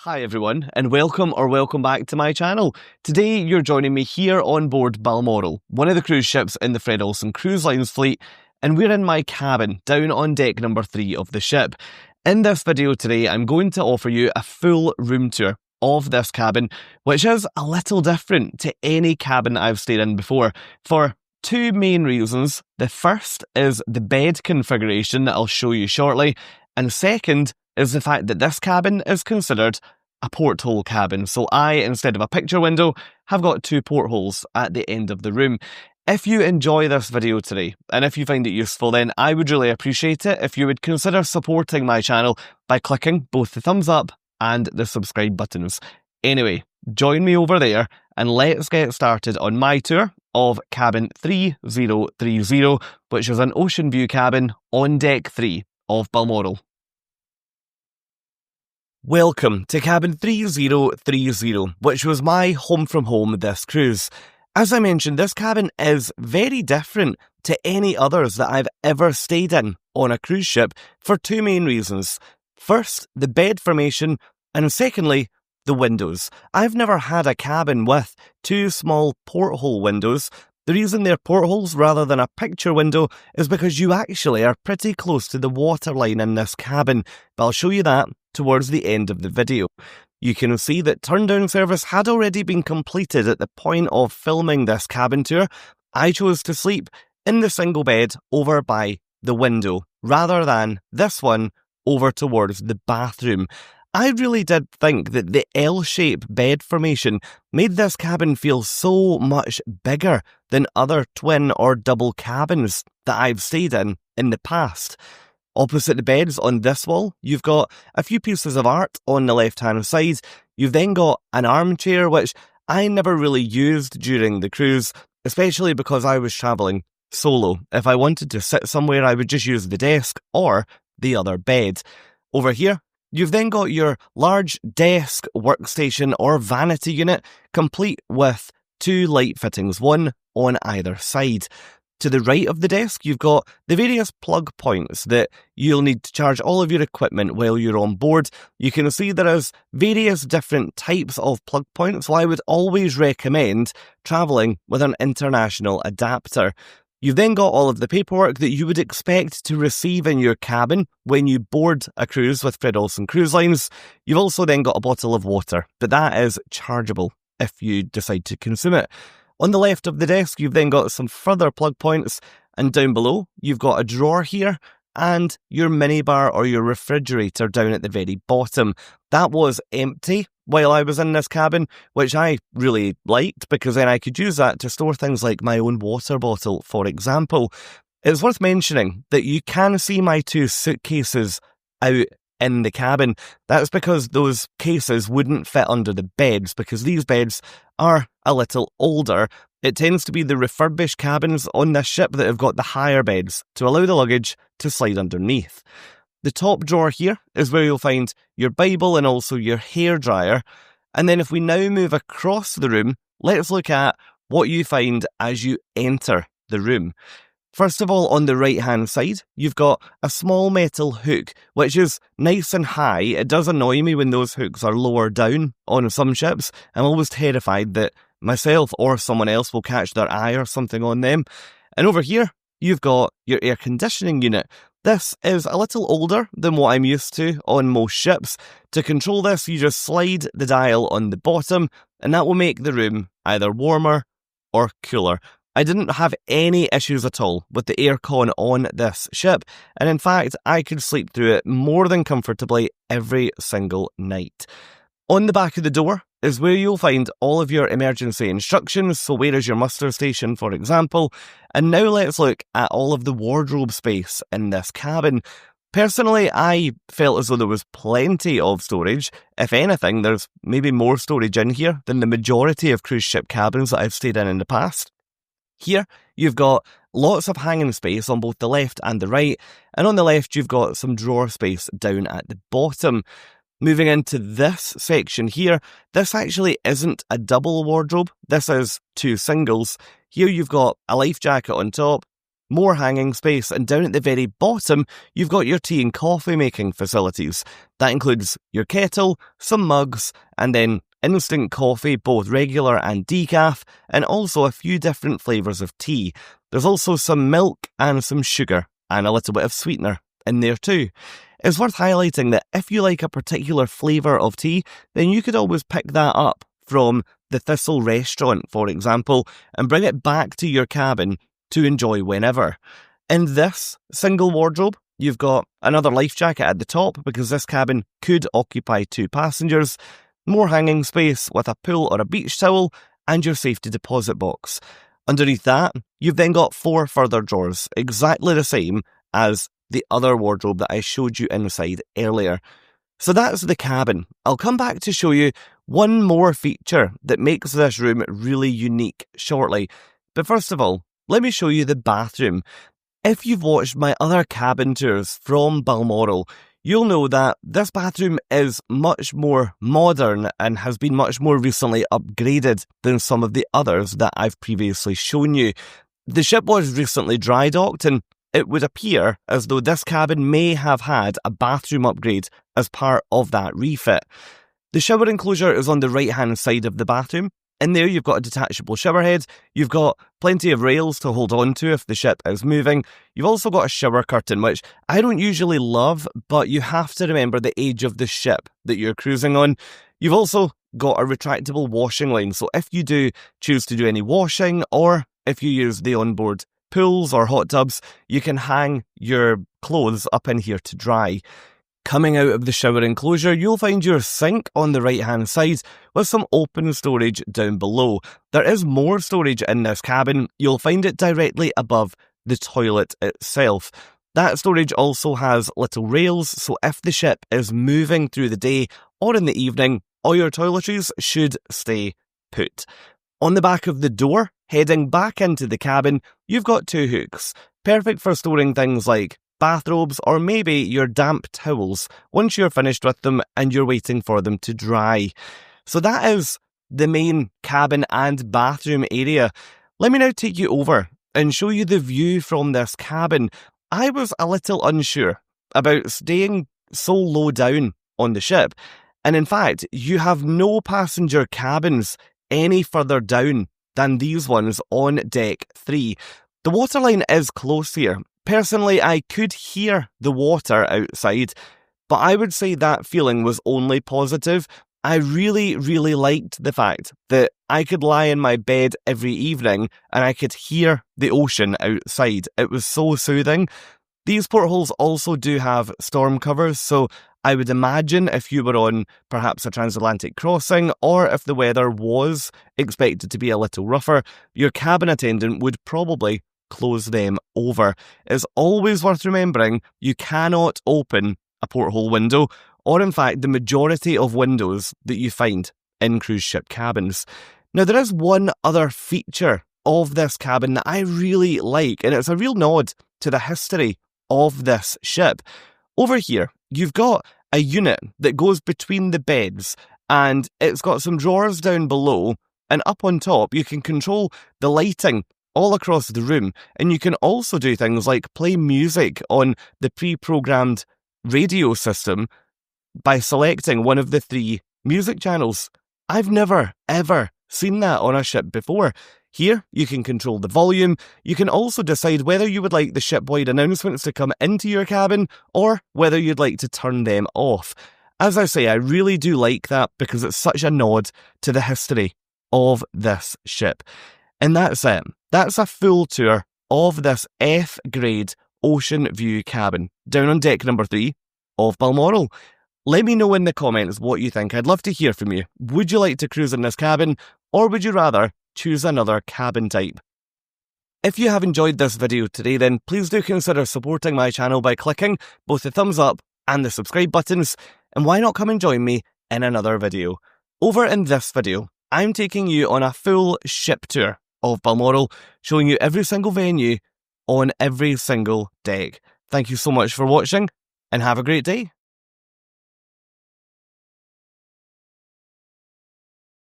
Hi everyone, and welcome back to my channel. Today you're joining me here on board Balmoral, one of the cruise ships in the Olsen Cruise Lines fleet, and we're in my cabin down on deck number 3 of the ship. In this video today I'm going to offer you a full room tour of this cabin, which is a little different to any cabin I've stayed in before, for two main reasons. The first is the bed configuration that I'll show you shortly, and second is the fact that this cabin is considered a porthole cabin. So I, instead of a picture window, have got two portholes at the end of the room. If you enjoy this video today, and if you find it useful, then I would really appreciate it if you would consider supporting my channel by clicking both the thumbs up and the subscribe buttons. Anyway, join me over there and let's get started on my tour of cabin 3030, which is an ocean view cabin on deck 3 of Balmoral. Welcome to cabin 3030, which was my home from home this cruise. As I mentioned, this cabin is very different to any others that I've ever stayed in on a cruise ship for two main reasons. First, the bed formation, and secondly, the windows. I've never had a cabin with two small porthole windows. The reason they're portholes rather than a picture window is because you actually are pretty close to the waterline in this cabin, but I'll show you that towards the end of the video. You can see that turndown service had already been completed at the point of filming this cabin tour. I chose to sleep in the single bed over by the window, rather than this one over towards the bathroom. I really did think that the L-shaped bed formation made this cabin feel so much bigger than other twin or double cabins that I've stayed in the past. Opposite the beds on this wall, you've got a few pieces of art on the left-hand side. You've then got an armchair, which I never really used during the cruise, especially because I was travelling solo. If I wanted to sit somewhere, I would just use the desk or the other bed. Over here, you've then got your large desk, workstation or vanity unit, complete with two light fittings, one on either side. To the right of the desk, you've got the various plug points that you'll need to charge all of your equipment while you're on board. You can see there is various different types of plug points, so I would always recommend travelling with an international adapter. You've then got all of the paperwork that you would expect to receive in your cabin when you board a cruise with Olsen Cruise Lines. You've also then got a bottle of water, but that is chargeable if you decide to consume it. On the left of the desk, you've then got some further plug points, and down below, you've got a drawer here, and your minibar or your refrigerator down at the very bottom. That was empty while I was in this cabin, which I really liked, because then I could use that to store things like my own water bottle, for example. It's worth mentioning that you can see my two suitcases out in the cabin. That's because those cases wouldn't fit under the beds, because these beds are a little older. It tends to be the refurbished cabins on this ship that have got the higher beds to allow the luggage to slide underneath. The top drawer here is where you'll find your Bible and also your hairdryer. And then if we now move across the room, let's look at what you find as you enter the room. First of all, on the right-hand side, you've got a small metal hook, which is nice and high. It does annoy me when those hooks are lower down on some ships. I'm always terrified that myself or someone else will catch their eye or something on them. And over here, you've got your air conditioning unit. This is a little older than what I'm used to on most ships. To control this, you just slide the dial on the bottom, and that will make the room either warmer or cooler. I didn't have any issues at all with the aircon on this ship, and in fact, I could sleep through it more than comfortably every single night. On the back of the door is where you'll find all of your emergency instructions, so where is your muster station, for example. And now let's look at all of the wardrobe space in this cabin. Personally, I felt as though there was plenty of storage. If anything, there's maybe more storage in here than the majority of cruise ship cabins that I've stayed in the past. Here, you've got lots of hanging space on both the left and the right, and on the left you've got some drawer space down at the bottom. Moving into this section here, this actually isn't a double wardrobe, this is two singles. Here you've got a life jacket on top, more hanging space, and down at the very bottom, you've got your tea and coffee making facilities. That includes your kettle, some mugs, and then instant coffee, both regular and decaf, and also a few different flavours of tea. There's also some milk and some sugar, and a little bit of sweetener in there too. It's worth highlighting that if you like a particular flavour of tea, then you could always pick that up from the Thistle restaurant, for example, and bring it back to your cabin to enjoy whenever. In this single wardrobe, you've got another life jacket at the top because this cabin could occupy 2 passengers, more hanging space with a pool or a beach towel, and your safety deposit box. Underneath that, you've then got 4 further drawers, exactly the same as the other wardrobe that I showed you inside earlier. So that's the cabin. I'll come back to show you one more feature that makes this room really unique shortly. But first of all, let me show you the bathroom. If you've watched my other cabin tours from Balmoral, you'll know that this bathroom is much more modern and has been much more recently upgraded than some of the others that I've previously shown you. The ship was recently dry docked, and it would appear as though this cabin may have had a bathroom upgrade as part of that refit. The shower enclosure is on the right-hand side of the bathroom. In there, you've got a detachable shower head. You've got plenty of rails to hold on to if the ship is moving. You've also got a shower curtain, which I don't usually love, but you have to remember the age of the ship that you're cruising on. You've also got a retractable washing line, so if you do choose to do any washing, or if you use the onboard pools or hot tubs, you can hang your clothes up in here to dry. Coming out of the shower enclosure, you'll find your sink on the right hand side with some open storage down below. There is more storage in this cabin. You'll find it directly above the toilet itself. That storage also has little rails, so if the ship is moving through the day or in the evening, all your toiletries should stay put. On the back of the door, heading back into the cabin, you've got 2 hooks, perfect for storing things like bathrobes or maybe your damp towels once you're finished with them and you're waiting for them to dry. So that is the main cabin and bathroom area. Let me now take you over and show you the view from this cabin. I was a little unsure about staying so low down on the ship, and in fact, you have no passenger cabins any further down than these ones on deck 3. The waterline is close here. Personally, I could hear the water outside, but I would say that feeling was only positive. I really, really liked the fact that I could lie in my bed every evening and I could hear the ocean outside. It was so soothing. These portholes also do have storm covers, so I would imagine if you were on perhaps a transatlantic crossing, or if the weather was expected to be a little rougher, your cabin attendant would probably close them over. It's always worth remembering you cannot open a porthole window, or in fact the majority of windows that you find in cruise ship cabins. Now there is one other feature of this cabin that I really like, and it's a real nod to the history of this ship. Over here, you've got a unit that goes between the beds, and it's got some drawers down below, and up on top you can control the lighting all across the room, and you can also do things like play music on the pre-programmed radio system by selecting one of the 3 music channels. I've never, ever seen that on a ship before. Here, you can control the volume. You can also decide whether you would like the ship-wide announcements to come into your cabin or whether you'd like to turn them off. As I say, I really do like that because it's such a nod to the history of this ship. And that's it. That's a full tour of this F-grade ocean view cabin down on deck number 3 of Balmoral. Let me know in the comments what you think. I'd love to hear from you. Would you like to cruise in this cabin, or would you rather choose another cabin type? If you have enjoyed this video today, then please do consider supporting my channel by clicking both the thumbs up and the subscribe buttons, and why not come and join me in another video. Over in this video, I'm taking you on a full ship tour of Balmoral, showing you every single venue on every single deck. Thank you so much for watching, and have a great day.